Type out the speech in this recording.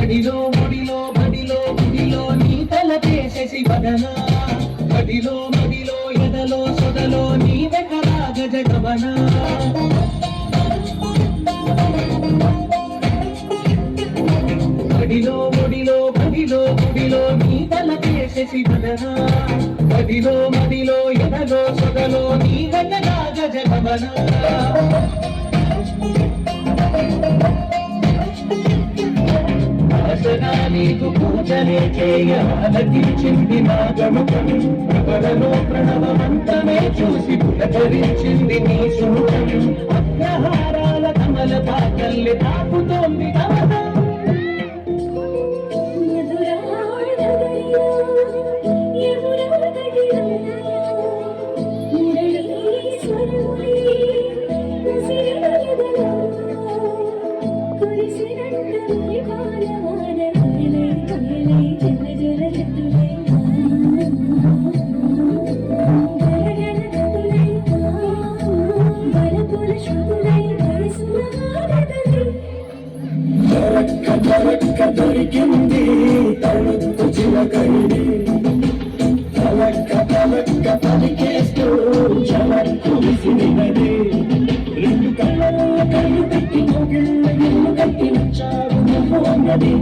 బడిలో బడిలో బడిలో గుడిలో నీ తల చేసేసి వదన బడిలో బడిలో ఎదలో సొదలో నీ వెకరా గజ గమన బడిలో బడిలో బడిలో గుడిలో నీ తల చేసేసి వదన బడిలో బడిలో ఎదలో సొదలో నీ వెకరా గజ గమన నీకు పూజనే చేయలకించింది నా గముఖం ప్రబలలో ప్రణవమంతమే చూసి పులకరించింది నీ సుముఖం అగ్రహారాల కమల పాకల్లి తాకుతోంది కమలం దొరికింది తలుపు చిలకైంది తలక్క తలక్క పలికేస్తూ జలకు విసిరినది రెండు కళ్ళల్లో కళ్ళు పెట్టి మొగిళ్ళ ఇల్లు కట్టి వచ్చావు నువ్వు అన్నది